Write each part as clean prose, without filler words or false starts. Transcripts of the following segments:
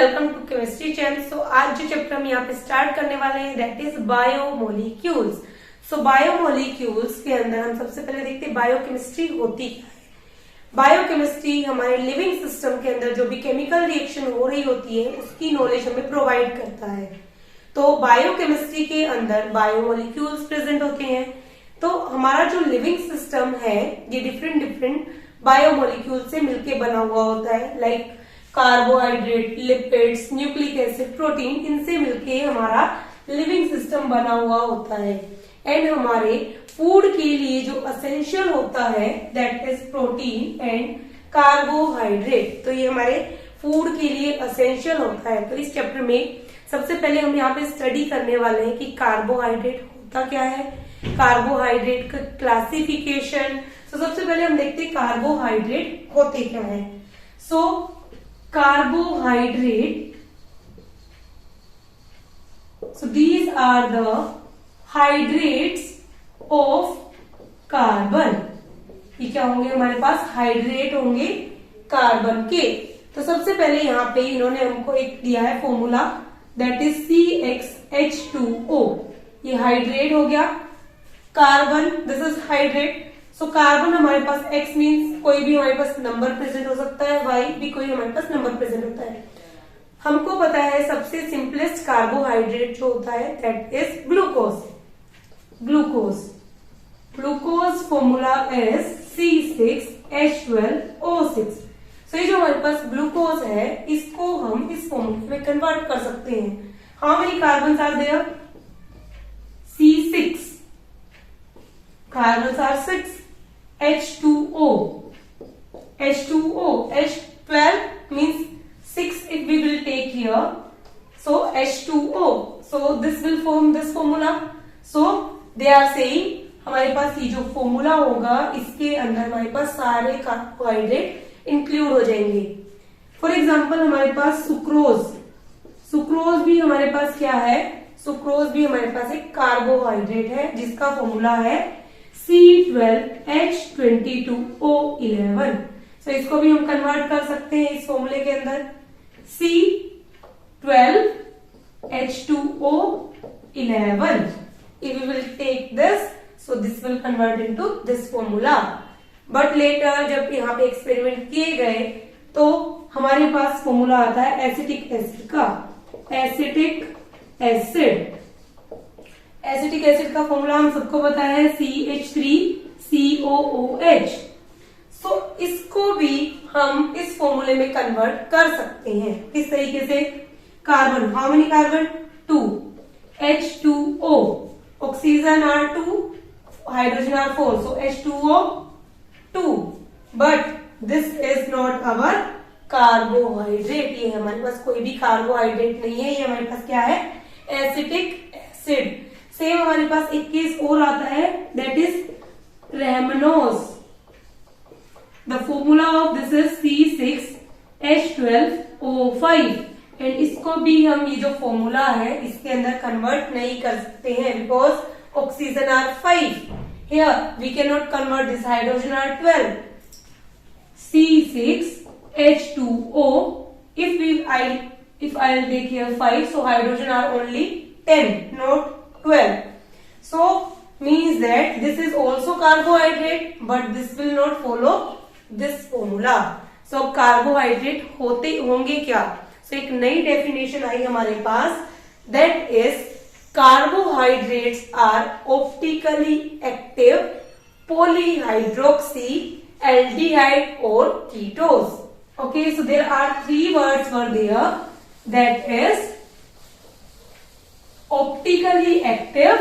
Welcome to chemistry channel. So आज जो chapter हम यहाँ पे स्टार्ट करने वाले हैं that is biomolecules. So biomolecules के अंदर हम सबसे पहले देखते हैं बायोकेमिस्ट्री होती क्या है। बायोकेमिस्ट्री हमारे लिविंग सिस्टम के अंदर जो भी केमिकल रिएक्शन हो रही होती है उसकी नॉलेज हमें प्रोवाइड करता है। तो बायोकेमिस्ट्री के अंदर बायोमोलिक्यूल्स प्रेजेंट होते हैं। तो हमारा जो लिविंग सिस्टम है ये डिफरेंट डिफरेंट बायोमोलिक्यूल से मिलके बना हुआ होता है, like carbohydrate, lipids, nucleic acid, protein, इनसे मिलके हमारा लिविंग सिस्टम बना हुआ होता है। एंड हमारे फूड के लिए जो असेंशियल होता है that is protein and carbohydrate. तो ये हमारे फूड के लिए असेंशियल होता है। तो इस चैप्टर में सबसे पहले हम यहाँ पे स्टडी करने वाले हैं कि कार्बोहाइड्रेट होता क्या है, कार्बोहाइड्रेट का क्लासिफिकेशन। तो सबसे पहले हम देखते हैं कार्बोहाइड्रेट होते क्या है। सो carbohydrate, so these are the hydrates of carbon। ये क्या होंगे हमारे पास, हाइड्रेट होंगे कार्बन के। तो सबसे पहले यहाँ पे इन्होंने हमको एक दिया है फॉर्मूला दैट इज CxH2O। ये हाइड्रेट हो गया, carbon this is hydrate. So carbon हमारे पास X मीन्स कोई भी हमारे पास नंबर प्रेजेंट हो सकता है, Y भी कोई हमारे पास नंबर प्रेजेंट होता है। हमको पता है सबसे सिंपलेस्ट कार्बोहाइड्रेट जो होता है that is glucose. Glucose formula is C6H12O6। सो ये जो हमारे पास ग्लूकोज है इसको हम इस फॉर्मूले में कन्वर्ट कर सकते हैं। How many carbon are there, C6 carbons are 6, H2O, H12 means 6 if we will take here, so H2O, so this will form this formula। so they are saying हमारे पास ये जो फॉर्मूला होगा इसके अंदर हमारे पास सारे कार्बोहाइड्रेट इंक्लूड हो जाएंगे। फॉर एग्जाम्पल हमारे पास सुक्रोज भी हमारे पास क्या है, सुक्रोज भी हमारे पास एक कार्बोहाइड्रेट है जिसका फॉर्मूला है C12H22O11। सो इसको भी हम कन्वर्ट कर सकते हैं इस फॉर्मूले के अंदर, C12H2O11। If we will take this, so this will convert into this formula। But later जब यहाँ पे एक्सपेरिमेंट किए गए तो हमारे पास फॉर्मूला आता है एसिटिक एसिड का। एसिटिक एसिड का फॉर्मूला हम सबको पता है CH3COOH। सो इसको भी हम इस फॉर्मूले में कन्वर्ट कर सकते हैं। किस तरीके से, carbon, how many carbon, 2, H2O, oxygen are 2, hydrogen are 4, so H2O 2। But this is not our carbohydrate. ये हमारे पास कोई भी कार्बोहाइड्रेट नहीं है, ये हमारे पास क्या है, एसिटिक एसिड। सेम हमारे पास एक केस और आता है that is rhamnose. The formula of this is C6H12O5। And इसको भी हम ये जो फॉर्मूला है इसके अंदर कन्वर्ट नहीं कर सकते हैं because oxygen are 5। Here we can not convert this, hydrogen are 12। C6H2O, if I'll take here 5, so hydrogen are only 10, not 12। So means that this is also carbohydrate but this will not follow this formula। so carbohydrate होते होंगे क्या, so एक नई definition आई हमारे पास that is carbohydrates are optically active polyhydroxy aldehyde or ketose। okay, so there are 3 words were there that is optically active,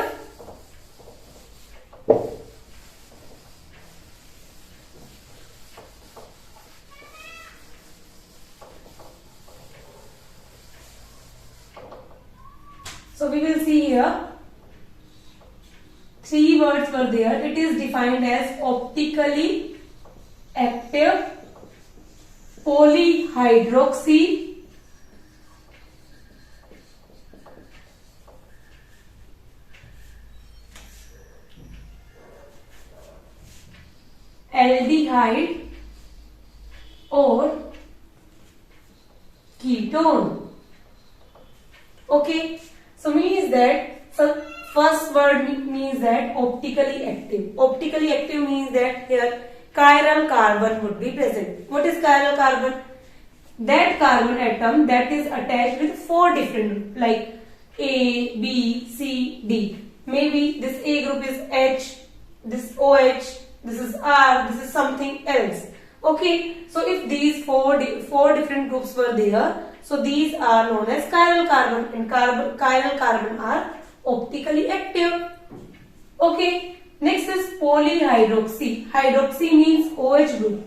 so we will see here 3 words were there। it is defined as optically active polyhydroxy aldehyde और ketone. Okay, so means that, so first word means that optically active. Optically active means that here chiral carbon would be present. What is chiral carbon? That carbon atom that is attached with 4 different, like A, B, C, D. Maybe this A group is H, this OH, this is R, this is something else. Okay, so if these four different groups were there, so these are known as chiral carbon, and chiral carbon are optically active. Okay, next is polyhydroxy. Hydroxy means OH group.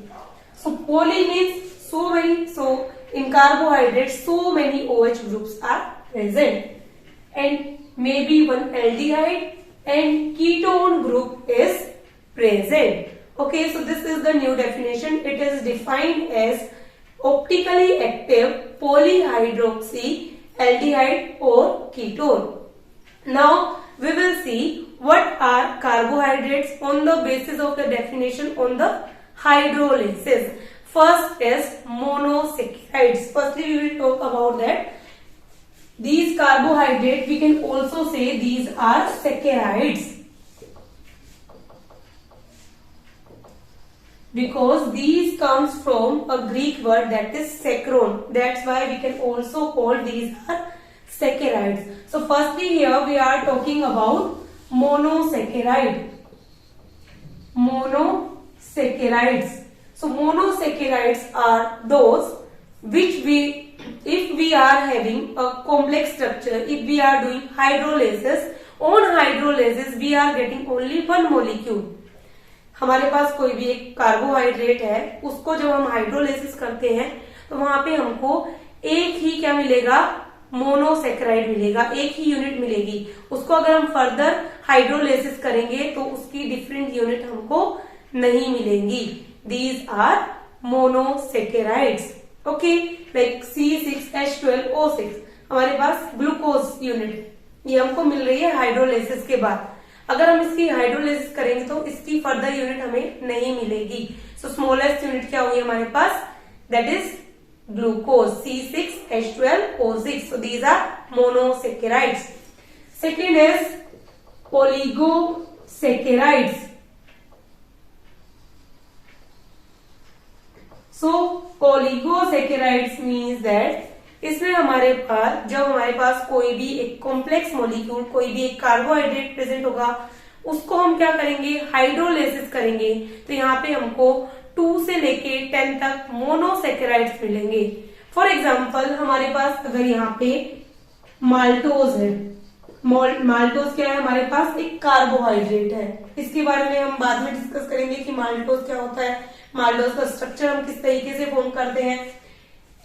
So poly means so many. So in carbohydrates, so many OH groups are present, and maybe one aldehyde and ketone group is present. Okay, so this is the new definition. It is defined as optically active polyhydroxy aldehyde or ketone. Now we will see what are carbohydrates on the basis of the definition on the hydrolysis. First is monosaccharides. Firstly, we will talk about that. These carbohydrates, we can also say these are saccharides, because these comes from a Greek word that is saccharon. That's why we can also call these are saccharides. So firstly here we are talking about monosaccharide. Monosaccharides. So monosaccharides are those which if we are having a complex structure, if we are doing hydrolysis, on hydrolysis we are getting only one molecule. हमारे पास कोई भी एक carbohydrate है, उसको जब हम hydrolysis करते हैं तो वहां पे हमको एक ही क्या मिलेगा, मोनोसेक्राइड मिलेगा, एक ही यूनिट मिलेगी. उसको अगर हम फर्दर हाइड्रोलिसिस करेंगे तो उसकी डिफरेंट यूनिट हमको नहीं मिलेंगी. These are monosaccharides. Okay, like C6H12O6 हमारे पास ग्लूकोज यूनिट, ये हमको मिल रही है हाइड्रोलिसिस के बाद. अगर हम इसकी हाइड्रोलिसिस करेंगे तो इसकी फर्दर यूनिट हमें नहीं मिलेगी. सो स्मॉलेस्ट यूनिट क्या होगी हमारे पास, that is glucose C6H12O6. So these are monosaccharides. Second is oligosaccharides. So oligosaccharides means that इसमें हमारे पास जब हमारे पास कोई भी एक कॉम्प्लेक्स मॉलिक्यूल, कोई भी एक कार्बोहाइड्रेट प्रेजेंट होगा, उसको हम क्या करेंगे, हाइड्रोलिसिस करेंगे. तो यहाँ पे हमको 2 से लेके 10 तक मोनोसेक्राइड्स मिलेंगे. फॉर एग्जाम्पल हमारे पास अगर यहाँ पे माल्टोज है, माल्टोज क्या है, हमारे पास एक कार्बोहाइड्रेट है. इसके बारे में हम बाद में डिस्कस करेंगे कि माल्टोज क्या होता है, माल्टोज का स्ट्रक्चर हम किस तरीके से फॉर्म करते हैं.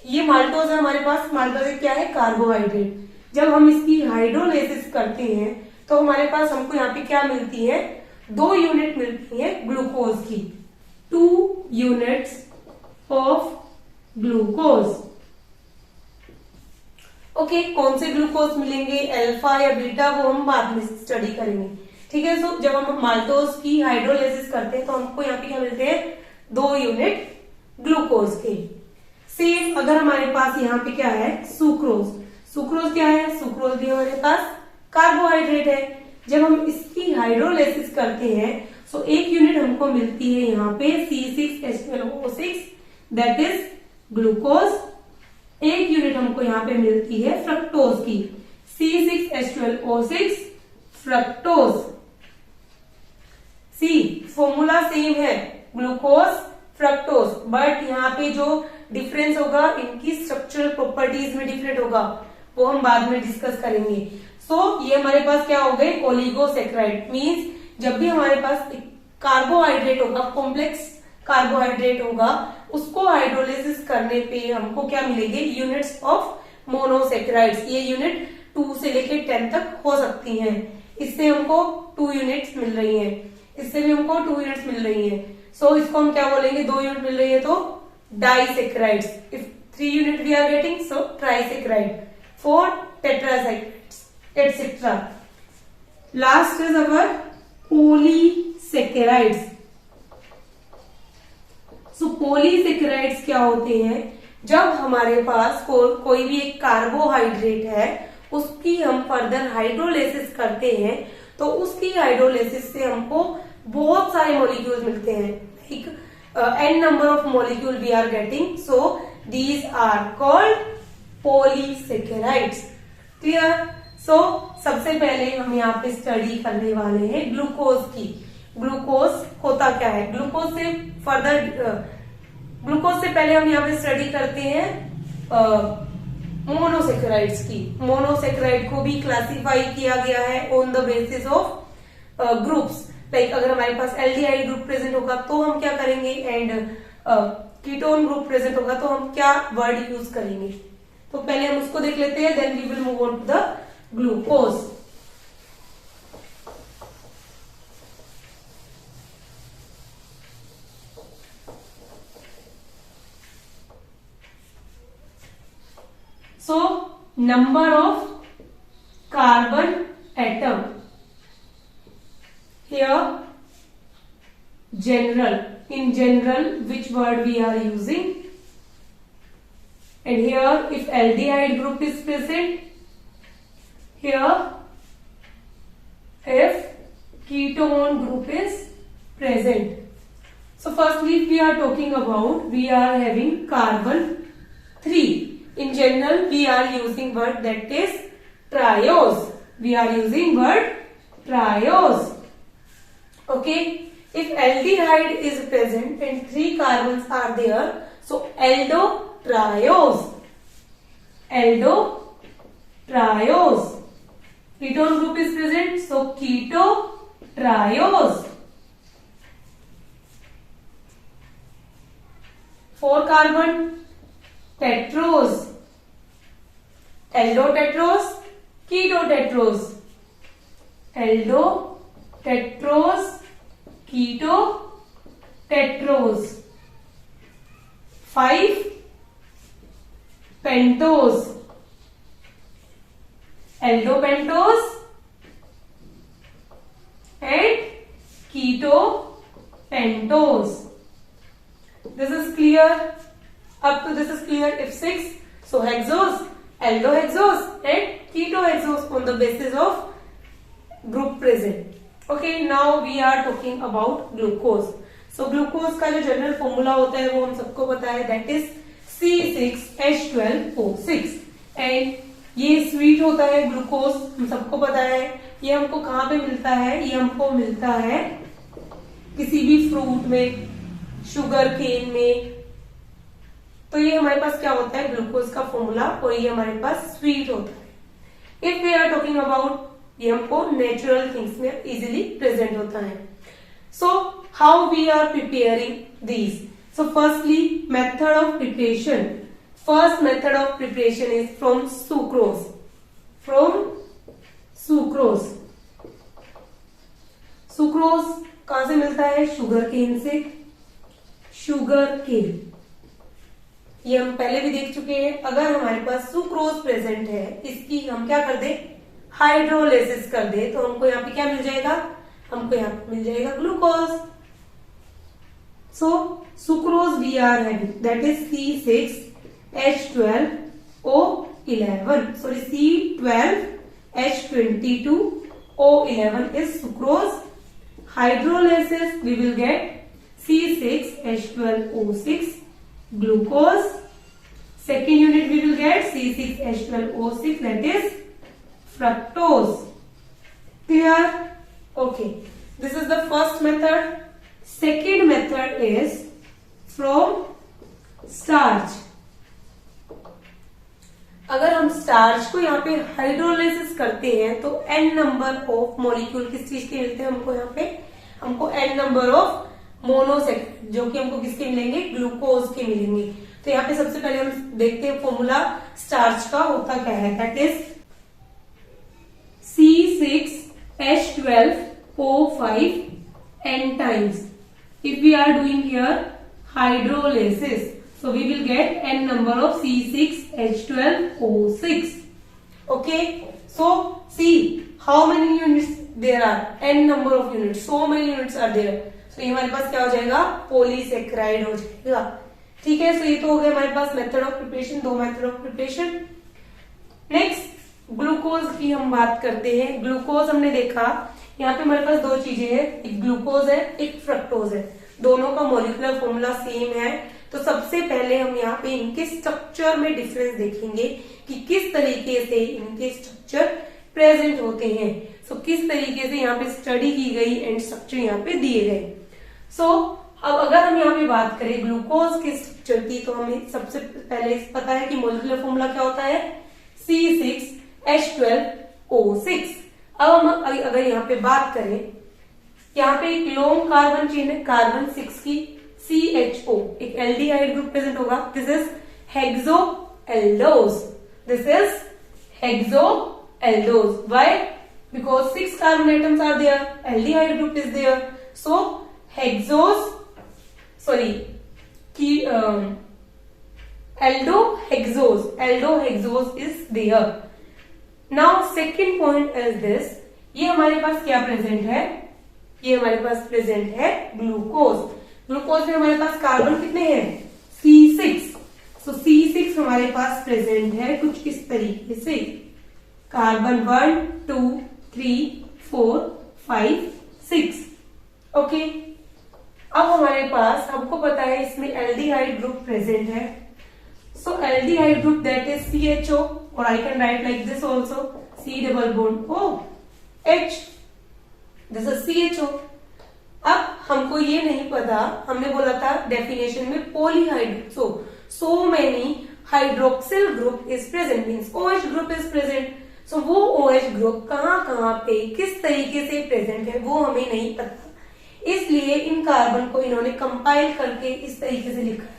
ये माल्टोज है हमारे पास. माल्टोज क्या है, कार्बोहाइड्रेट. जब हम इसकी हाइड्रोलिसिस करते हैं तो हमारे पास हमको यहाँ पे क्या मिलती है, 2 यूनिट मिलती है ग्लूकोज की. 2 यूनिट्स ऑफ ग्लूकोज. ओके, कौन से ग्लूकोज मिलेंगे, अल्फा या बीटा, वो हम बाद में स्टडी करेंगे. ठीक है. सो जब हम माल्टोज की हाइड्रोलिसिस करते हैं तो हमको यहाँ पे क्या मिलते हैं, 2 यूनिट ग्लूकोज के. सेम अगर हमारे पास यहाँ पे क्या है, सुक्रोज. सुक्रोज क्या है, सुक्रोज भी हमारे पास कार्बोहाइड्रेट है. जब हम इसकी हाइड्रोलिसिस करते हैं तो 1 यूनिट हमको मिलती है यहाँ पे C6H12O6, that is glucose. 1 unit हमको यहाँ पे मिलती है फ्रक्टोज की, C6H12O6 फ्रक्टोज. सी फॉर्मूला सेम है, ग्लूकोज फ्रक्टोज, बट यहाँ पे जो डिफरेंस होगा इनकी स्ट्रक्चरल प्रॉपर्टीज में डिफरेंट होगा, वो हम बाद में डिस्कस करेंगे. सो ये हमारे पास क्या हो गए, ओलिगोसेक्राइड. मींस जब भी हमारे पास एक कार्बोहाइड्रेट होगा, कॉम्प्लेक्स कार्बोहाइड्रेट होगा, उसको हाइड्रोलिसिस करने पे हमको क्या मिलेंगे, यूनिट्स ऑफ मोनोसेक्राइड्स. ये यूनिट 2 से लेके 10 तक हो सकती हैं. इससे हमको 2 यूनिट्स मिल रही हैं, इससे भी हमको 2 यूनिट्स मिल रही हैं. सो इसको हम क्या बोलेंगे, 2 यूनिट मिल रही है तो disaccharides. If 3 unit we are getting, so trisaccharide. 4 tetrasaccharides, etc. Last is our polysaccharides. So polysaccharides क्या होते हैं, जब हमारे पास कोई भी एक कार्बोहाइड्रेट है, उसकी हम फर्दर हाइड्रोलिसिस करते हैं तो उसकी हाइड्रोलिसिस से हमको बहुत सारे मॉलिक्यूल्स मिलते हैं, like n number of molecule we are getting, so these are called polysaccharides. Clear? So सबसे पहले हम यहाँ पे स्टडी करने वाले हैं ग्लूकोज की। ग्लूकोज होता क्या है? ग्लूकोज से पहले हम यहाँ पे स्टडी करते हैं मोनोसेक्राइड्स की। मोनोसेक्राइड को भी क्लासिफाई किया गया है on the basis of groups, like अगर हमारे पास एल्डिहाइड ग्रुप प्रेजेंट होगा तो हम क्या करेंगे, एंड कीटोन ग्रुप प्रेजेंट होगा तो हम क्या वर्ड यूज करेंगे। तो पहले हम उसको देख लेते हैं, then we will move on to the glucose. So number of carbon atom here, general, in general which word we are using, and here if aldehyde group is present, here if ketone group is present. So firstly we are talking about, we are having carbon 3. In general we are using word that is triose. We are using word triose. Okay, if aldehyde is present and 3 carbons are there, so aldotriose. Aldotriose. Ketone group is present, so ketotriose. 4 carbon, tetrose. Aldotetrose, ketotetrose. Aldotetrose, ketotetrose. 5 pentose. Aldopentose and ketopentose. This is clear. Up to this is clear. If 6, so hexose, aldohexose and ketohexose on the basis of group present. Okay, now we are talking about glucose. So glucose का जो general formula होता है वो हम सबको पता है, that is C6H12O6 and ये स्वीट होता है ग्लूकोज, हम सबको पता है। ये हमको कहाँ पे मिलता है? ये हमको मिलता है किसी भी फ्रूट में, शुगर केन में। तो ये हमारे पास क्या होता है? ग्लूकोज का फॉर्मूला, और ये हमारे पास स्वीट होता है। If we are talking about, ये हमको नेचुरल थिंग्स में इजिली प्रेजेंट होता है। So how we are preparing these? So firstly method of preparation, first method of preparation is from sucrose. From sucrose, sucrose कहां से मिलता है? शुगर केन से। शुगर केन ये हम पहले भी देख चुके हैं। अगर हमारे पास सुक्रोज प्रेजेंट है, इसकी हम क्या कर दे? हाइड्रोलिसिस कर दे, तो हमको यहाँ पे क्या मिल जाएगा? हमको यहाँ पे मिल जाएगा glucose. So sucrose we are having, that is C6H12O11, sorry C12H22O11 is sucrose. Hydrolysis we will get C6H12O6 glucose. Second unit we will get C6H12O6, that is fructose. Clear? Okay, this is the first method. Second method is from starch. अगर हम starch को यहाँ पे hydrolysis करते हैं तो n number of molecule किस चीज के मिलते हैं हमको? यहाँ पे हमको n नंबर ऑफ मोनोसेक्राइड, जो कि हमको किसके मिलेंगे? ग्लूकोज के मिलेंगे। तो यहाँ पे सबसे पहले हम देखते हैं फॉर्मूला स्टार्च का होता क्या है, that is C6H12O5 n times. If we are doing here hydrolysis, so we will get n number of C6H12O6. Okay, so see how many units there are? N number of units, so many units are there. So ये हमारे पास क्या हो जाएगा? Polysaccharide हो जाएगा। ठीक है, सो ये तो हो गया हमारे पास method of preparation, 2 method of preparation. Next glucose की हम बात करते हैं। ग्लूकोज हमने देखा यहाँ पे हमारे पास दो चीजें हैं, एक ग्लूकोज है एक फ्रक्टोज है, दोनों का मॉलिक्यूलर फॉर्मूला सेम है। तो सबसे पहले हम यहाँ पे इनके स्ट्रक्चर में डिफरेंस देखेंगे कि किस तरीके से इनके स्ट्रक्चर प्रेजेंट होते हैं। सो किस तरीके से यहाँ पे स्टडी की गई एंड स्ट्रक्चर यहाँ पे दिए गए। सो अब अगर हम यहाँ पे बात करें ग्लूकोज के स्ट्रक्चर की, तो हमें सबसे पहले पता है कि मॉलिक्यूलर फॉर्मूला क्या होता है, C6H12O6। अब हम अगर यहाँ पे बात करें, यहाँ पे एक लॉन्ग कार्बन चेन है, कार्बन 6 की, CHO एक एल्डिहाइड ग्रुप प्रेजेंट होगा, this is hexoaldose, this is hexoaldose. Why? Because 6 carbon atoms are there, aldehyde group is there, so aldohexose is there. Now second point is this, ये हमारे पास क्या present है, ये हमारे पास present है glucose. Glucose में हमारे पास कार्बन कितने हैं, C6। सो C6 हमारे पास प्रेजेंट है कुछ इस तरीके से, कार्बन 1 2 3 4 5 6। ओके, अब हमारे पास, हमको पता है इसमें एल्डिहाइड ग्रुप प्रेजेंट है। So aldehyde group that is CHO, और I can write like this also, C double bond OH, this is CHO। अब हमको ये नहीं पता, हमने बोला था डेफिनेशन में polyhydrate, so many hydroxyl group is present, means OH group is present. So वो OH ग्रुप कहाँ पे किस तरीके से प्रेजेंट है वो हमें नहीं पता, इसलिए इन कार्बन को इन्होंने कंपाइल करके इस तरीके से लिखा है,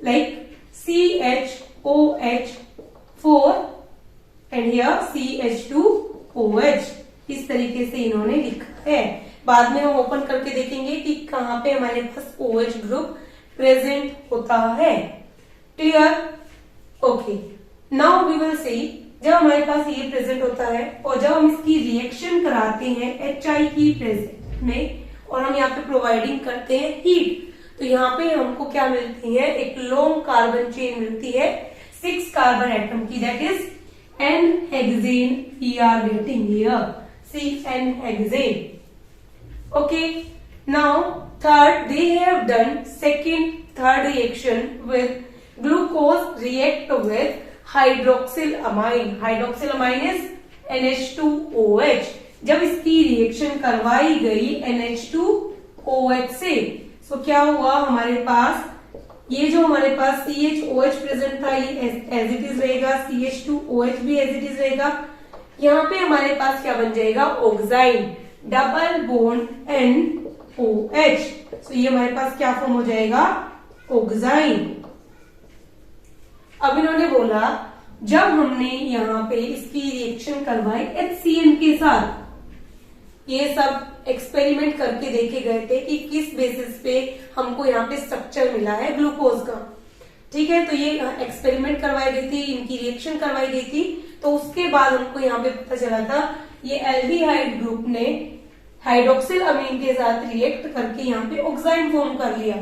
like CHOH4 and here CH2OH, इस तरीके से इन्होंने लिखा है। बाद में हम ओपन करके देखेंगे कि कहाँ पे हमारे पास OH ग्रुप प्रेजेंट होता है। Clear? Okay, now we will see, जब हमारे पास ये प्रेजेंट होता है और जब हम इसकी रिएक्शन कराते हैं HI की प्रेजेंट में और हम यहाँ पे प्रोवाइडिंग करते हैं हीट, तो यहाँ पे हमको क्या मिलती है, एक लॉन्ग कार्बन चेन मिलती है 6 कार्बन एटम की, that is N hexane we are getting here, C N hexane. Okay, now third, they have done third reaction with glucose react with hydroxyl amine, hydroxyl amine is NH2OH। जब इसकी reaction करवाई गई NH2OH से, सो क्या हुआ हमारे पास, ये जो हमारे पास CHOH प्रेजेंट था ये एज इट इज रहेगा, CH2OH भी एज इट इज रहेगा। यहाँ पे हमारे पास क्या बन जाएगा, ऑक्साइन डबल बॉन्ड NOH। सो ये हमारे पास क्या फॉर्म हो जाएगा, ऑक्साइन। अब इन्होंने बोला जब हमने यहाँ पे इसकी रिएक्शन करवाई HCN के साथ, ये सब एक्सपेरिमेंट करके देखे गए थे कि किस बेसिस पे हमको यहाँ पे स्ट्रक्चर मिला है ग्लूकोज का। ठीक है, तो ये एक्सपेरिमेंट करवाई गई थी, इनकी रिएक्शन करवाई गई थी, तो उसके बाद हमको यहाँ पे पता चला था ये एल्डिहाइड ग्रुप ने हाइड्रोक्सिल अमीन के साथ रिएक्ट करके यहाँ पे ऑक्साइन फॉर्म कर लिया।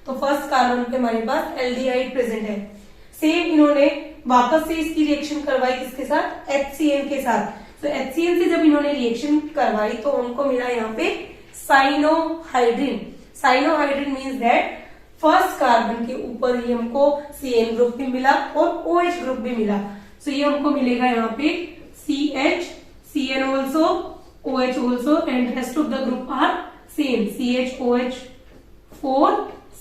तो फर्स्ट कार्बन पे हमारे पास एल्डिहाइड प्रेजेंट है। सेम इन्होंने वापस से इसकी रिएक्शन करवाई किसके साथ, HCN के साथ। तो HCN से जब इन्होंने रिएक्शन करवाई तो हमको मिला यहाँ पे cyanohydrin. Cyanohydrin means that first carbon के ऊपर ही हमको CN ग्रुप भी मिला और OH ग्रुप भी मिला। सो ये हमको मिलेगा यहाँ पे CH, CN also, OH also and rest of the group are same, CHOH4,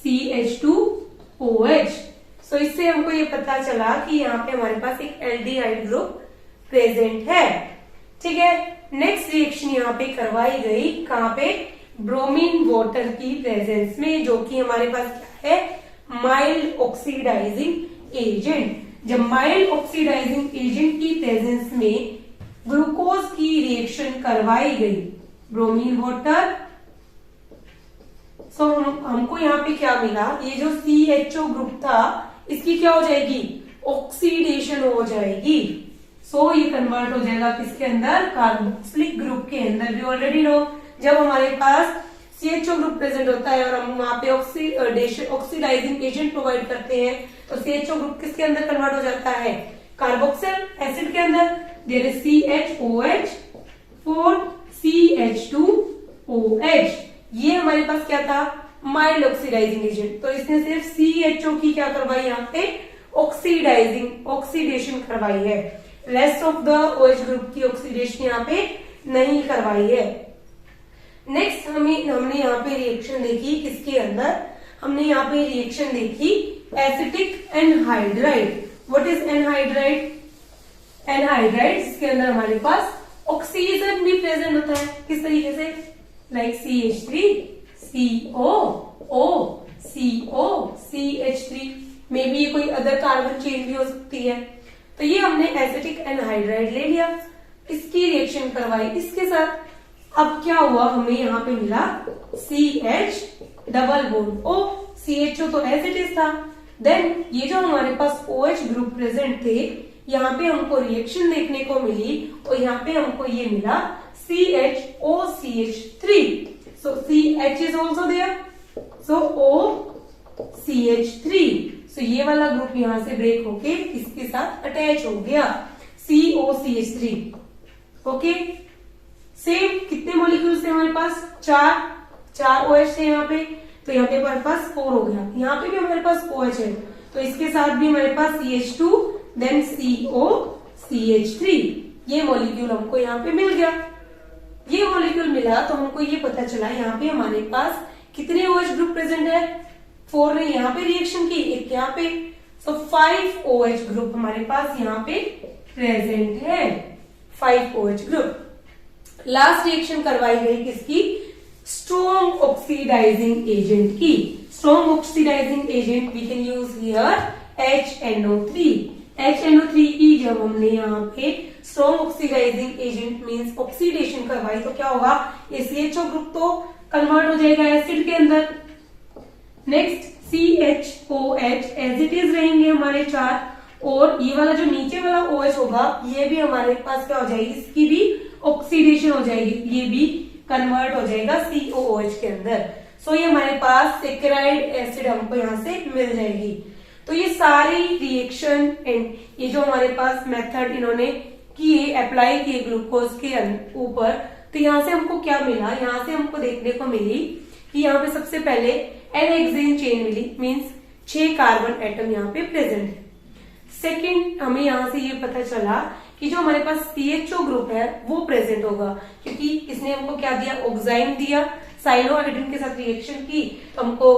CH2OH। So इससे हमको ये पता चला कि यहाँ पे हमारे पास एक एल्डिहाइड ग्रुप प्रेजेंट है। ठीक है, नेक्स्ट रिएक्शन यहाँ पे करवाई गई कहाँ पे, ब्रोमीन वाटर की प्रेजेंस में, जो कि हमारे पास क्या है, माइल्ड ऑक्सीडाइजिंग एजेंट। जब माइल्ड ऑक्सीडाइजिंग एजेंट की प्रेजेंस में ग्लूकोज की रिएक्शन करवाई गई, ब्रोमीन वाटर, सो हमको यहाँ पे क्या मिला, ये जो CHO ग्रुप था इसकी क्या हो जाएगी, ऑक्सीडेशन हो जाएगी। सो ये कन्वर्ट हो जाएगा किसके अंदर, कार्बोक्सिलिक ग्रुप के अंदर। भी ऑलरेडी नो जब हमारे पास CHO ग्रुप प्रेजेंट होता है और हम वहां पे ऑक्सीडाइजिंग एजेंट प्रोवाइड करते हैं, तो CHO ग्रुप किसके अंदर कन्वर्ट हो जाता है, कार्बोक्सिल एसिड के अंदर। There is CHOH, 4 CH2OH। ये हमारे पास क्या था, माइल्ड ऑक्सीडाइजिंग एजेंट। तो इसने सिर्फ CHO की क्या करवाई, यहाँ पे ऑक्सीडेशन करवाई है। Rest of the OH group की ऑक्सीडेशन यहाँ पे नहीं करवाई है। नेक्स्ट हमने यहाँ पे रिएक्शन देखी किसके अंदर, हमने यहाँ पे रिएक्शन देखी acetic anhydride. What is anhydride? Anhydride जिसके अंदर हमारे पास ऑक्सीजन भी प्रेजेंट होता है। किस तरीके से, like CH3 COO CO CH3, may be ये कोई अदर कार्बन चेन भी हो सकती है। तो ये हमने एसिटिक एनहाइड्राइड ले लिया, इसकी रिएक्शन करवाई इसके साथ। अब क्या हुआ, हमें यहाँ पे मिला CH double bond O, CHO तो एज इट इज था। देन ये जो हमारे पास OH ग्रुप प्रेजेंट थे, यहाँ पे हमको रिएक्शन देखने को मिली और यहाँ पे हमको ये मिला CHOCH3। So CH is also there, so OCH3। सो ये वाला ग्रुप यहाँ से ब्रेक होके इसके साथ अटैच हो गया, COCH3। ओके, सेम कितने मॉलिक्यूल्स थे हमारे पास, चार OH थे यहाँ पे। तो यहाँ पे हमारे पास 4 हो गया, यहाँ पे भी हमारे पास OH है, तो इसके साथ भी हमारे पास CH2 देन COCH3। ये मॉलिक्यूल हमको यहाँ पे मिल गया। ये मॉलिक्यूल मिला तो हमको ये पता चला यहाँ पे हमारे पास कितने OH ग्रुप प्रेजेंट है, 4 ने यहाँ पे रिएक्शन की, एक यहाँ पे। सो 5 OH ग्रुप हमारे पास यहाँ पे प्रेजेंट है, 5 OH ग्रुप। लास्ट रिएक्शन करवाई गई किसकी, स्ट्रॉन्ग ऑक्सीडाइजिंग एजेंट की। Strong oxidizing agent we can use here HNO3। HNO3 की जब हमने यहाँ पे strong oxidizing agent means oxidation करवाई तो क्या होगा, ये CHO ग्रुप तो कन्वर्ट हो जाएगा एसिड के अंदर। Next CHOH as it is रहेंगे हमारे 4, और ये वाला जो नीचे वाला OH होगा ये भी हमारे पास क्या हो जाएगी, इसकी भी ऑक्सीडेशन हो जाएगी, ये भी कन्वर्ट हो जाएगा COOH के अंदर। सो ये हमारे पास सेकेराइड एसिड हमको यहाँ से मिल जाएगी। तो ये सारी रिएक्शन एंड ये जो हमारे पास मेथड इन्होंने किए, अप्लाई किए ग्लूकोज के ऊपर, तो यहाँ से हमको क्या मिला, यहाँ से हमको देखने को मिली कि यहाँ पे सबसे पहले एन-हेक्सेन चेन मिली, मींस 6 कार्बन एटम यहाँ पे प्रेजेंट है। सेकेंड हमें यहाँ से ये पता चला कि जो हमारे पास CHO ग्रुप है वो प्रेजेंट होगा, क्योंकि इसने हमको क्या दिया, ऑक्साइन दिया, साइलोहाइड्रिन के साथ रिएक्शन की तो हमको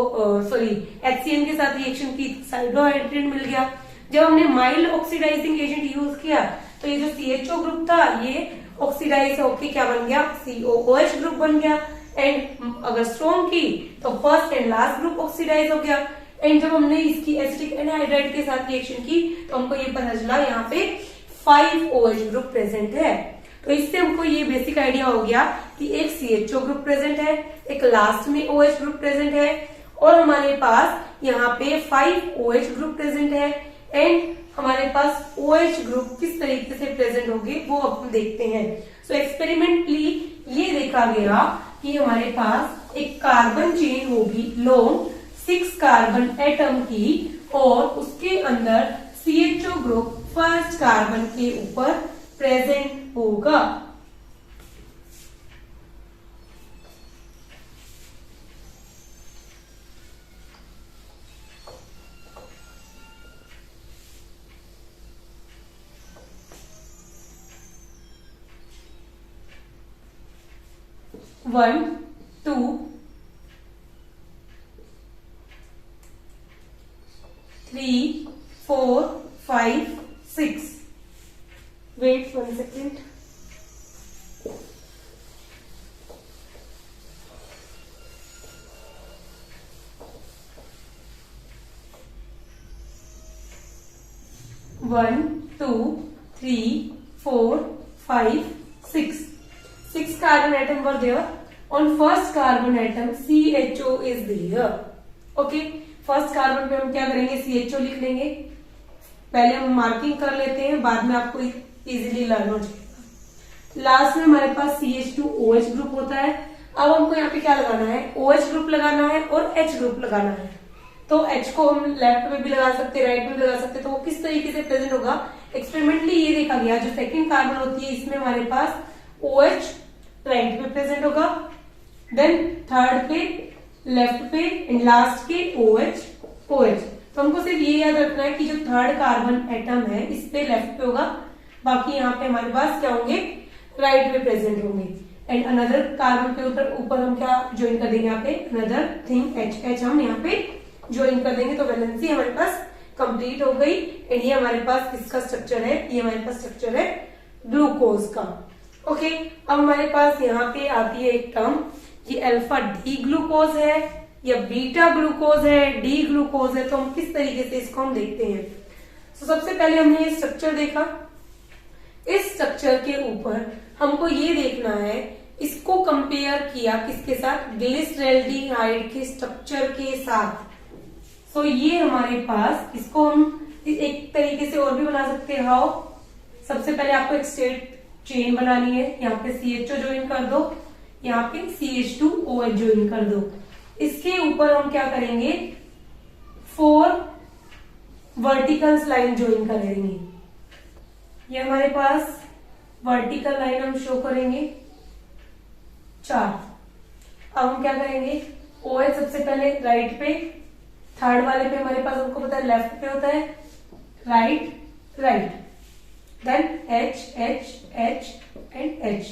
HCN के साथ रिएक्शन की, साइलोहाइड्रिन मिल गया। जब हमने माइल्ड ऑक्सीडाइजिंग एजेंट यूज किया तो ये जो CHO ग्रुप था ये ऑक्सीडाइज होके क्या बन गया, COOH ग्रुप बन गया। एंड अगर स्ट्रॉन्ग की तो first and last group oxidize हो गया। एंड जब हमने इसकी एसिटिक एनहाइड्राइड के साथ रिएक्शन की तो हमको ये पता चला यहाँ पे 5 OH ग्रुप प्रेजेंट है। तो इससे हमको ये बेसिक आइडिया हो गया कि एक CHO ग्रुप प्रेजेंट है, एक लास्ट में OH ग्रुप प्रेजेंट है, और हमारे पास यहाँ पे 5 OH ग्रुप प्रेजेंट है। एंड हमारे पास OH ग्रुप किस तरीके से प्रेजेंट होंगे वो अब हम देखते हैं। सो एक्सपेरिमेंटली ये देखा गया कि हमारे पास एक कार्बन चेन होगी लॉन्ग 6 कार्बन एटम की, और उसके अंदर CHO ग्रुप फर्स्ट कार्बन के ऊपर प्रेजेंट होगा। One, 2, 3, 4, 5, 6. Wait 1 second. One, 2, 3, 4, 5, 6. 6 carbon atom were there. On first carbon atom CHO is there. Okay. First carbon पे हम क्या करेंगे, CHO लिख लेंगे। पहले हम मार्किंग कर लेते हैं, बाद में आपको इजीली लर्न हो जाएगा। लास्ट में हमारे पास CH2OH ग्रुप होता है। अब हमको यहाँ पे क्या लगाना है, OH ग्रुप लगाना है और H ग्रुप लगाना है। तो H को हम लेफ्ट में भी लगा सकते हैं, राइट में भी लगा सकते हैं। तो वो किस तरीके से प्रेजेंट होगा, एक्सपेरिमेंटली ये देखा गया, जो सेकंड कार्बन होती है इसमें हमारे पास OH राइट में प्रेजेंट होगा, देन थर्ड पे लेफ्ट पे एंड लास्ट के OH। तो हमको सिर्फ ये याद रखना है कि जो थर्ड कार्बन एटम है इस पे लेफ्ट पे होगा, बाकी यहाँ पे हमारे पास क्या होंगे, राइट में प्रेजेंट होंगे। एंड अनदर कार्बन के ऊपर हम क्या ज्वाइन कर देंगे, यहाँ पे अनदर थिंग H हम यहाँ पे ज्वाइन कर देंगे। तो वैलेंसी हमारे पास कंप्लीट हो गई। एंड ये हमारे पास किसका स्ट्रक्चर है, ये हमारे पास स्ट्रक्चर है ग्लूकोज का। ओके, अब हमारे पास यहाँ पे आती है एक टर्म, ये अल्फा डी ग्लूकोज है या बीटा ग्लूकोज है, डी ग्लूकोज है। तो हम किस तरीके से इसको हम देखते हैं। तो सबसे पहले हमने ये स्ट्रक्चर देखा, इस स्ट्रक्चर के ऊपर हमको ये देखना है, इसको कंपेयर किया किसके साथ, ग्लिसरैल्डिहाइड के स्ट्रक्चर के साथ। सो ये हमारे पास, इसको हम एक तरीके से और भी बना सकते हैं। हाउ, सबसे पहले आपको एक स्ट्रेट चेन बनानी है, यहाँ पे CHO ज्वाइन कर दो, यहाँ पे CH2OH ज्वाइन कर दो। इसके ऊपर हम क्या करेंगे, 4 वर्टिकल लाइन ज्वाइन करेंगे। ये हमारे पास वर्टिकल लाइन हम शो करेंगे 4। अब हम क्या करेंगे, OH सबसे पहले राइट पे, थर्ड वाले पे हमारे पास हमको पता है लेफ्ट पे होता है, right, then H and H।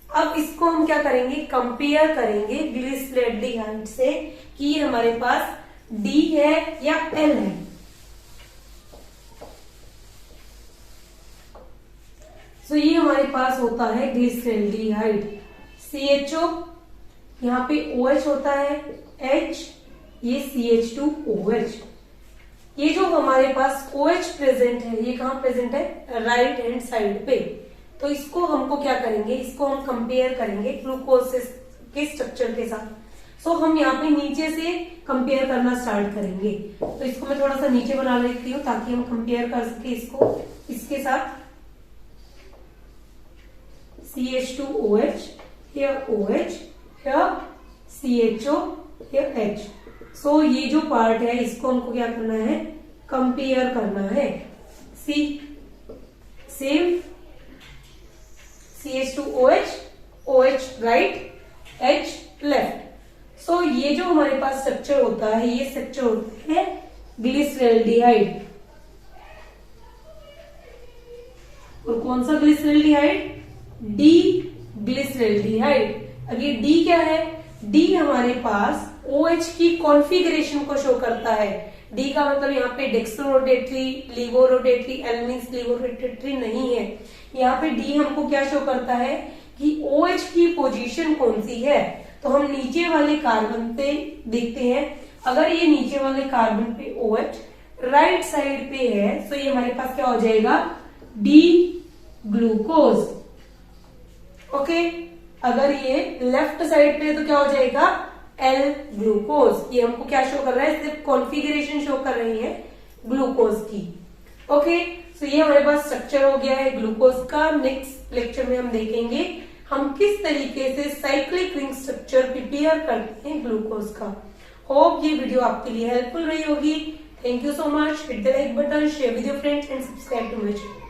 अब इसको हम क्या करेंगे, कंपेयर करेंगे ग्लिसरैल्डिहाइड से कि ये हमारे पास D है या L है। तो ये हमारे पास होता है ग्लिसरैल्डिहाइड, CHO, यहाँ पे OH होता है, H, ये CH2OH। ये जो हमारे पास OH प्रेजेंट है, ये कहाँ प्रेजेंट है, राइट हैंड साइड पे। तो इसको हमको क्या करेंगे, इसको हम कंपेयर करेंगे ग्लूकोज के स्ट्रक्चर के साथ। सो हम यहाँ पे नीचे से कंपेयर करना स्टार्ट करेंगे। तो इसको मैं थोड़ा सा नीचे बना लेती हूँ ताकि हम कंपेयर कर सके इसको इसके साथ। CH2OH, here OH, here CHO, here H। सो ये जो पार्ट है इसको हमको क्या करना है, कंपेयर करना है। Same CH2OH, OH right, H left. So ये जो हमारे पास स्ट्रक्चर होता है, ये स्ट्रक्चर होता है ग्लिसरैल्डिहाइड। और कौन सा ग्लिसरैल्डिहाइड, डी ग्लिसरैल्डिहाइड। अब ये डी क्या है, डी हमारे पास OH की कॉन्फ़िगरेशन को शो करता है। डी का मतलब यहाँ पे डेक्सट्रोरोटेटरी, लीवोरोटेटरी, एलनिस लीवोरोटेटरी नहीं है। यहाँ पे डी हमको क्या शो करता है कि OH की पोजीशन कौन सी है। तो हम नीचे वाले कार्बन पे देखते हैं, अगर ये नीचे वाले कार्बन पे OH राइट साइड पे है तो ये हमारे पास क्या हो जाएगा, डी ग्लूकोज। ओके, अगर ये लेफ्ट साइड पे तो क्या हो जाएगा, L ग्लूकोज। ये हमको क्या शो कर रहा है, सिर्फ कॉन्फ़िगरेशन शो कर रही है ग्लूकोज की। ओके, सो ये हमारे पास स्ट्रक्चर हो गया है ग्लूकोज का। नेक्स्ट लेक्चर में हम देखेंगे हम किस तरीके से साइक्लिक रिंग स्ट्रक्चर प्रिपेयर करते हैं ग्लूकोज का। होप ये वीडियो आपके लिए हेल्पफुल रही होगी। Thank you so much. Hit the like button, share with your friends and subscribe to my channel.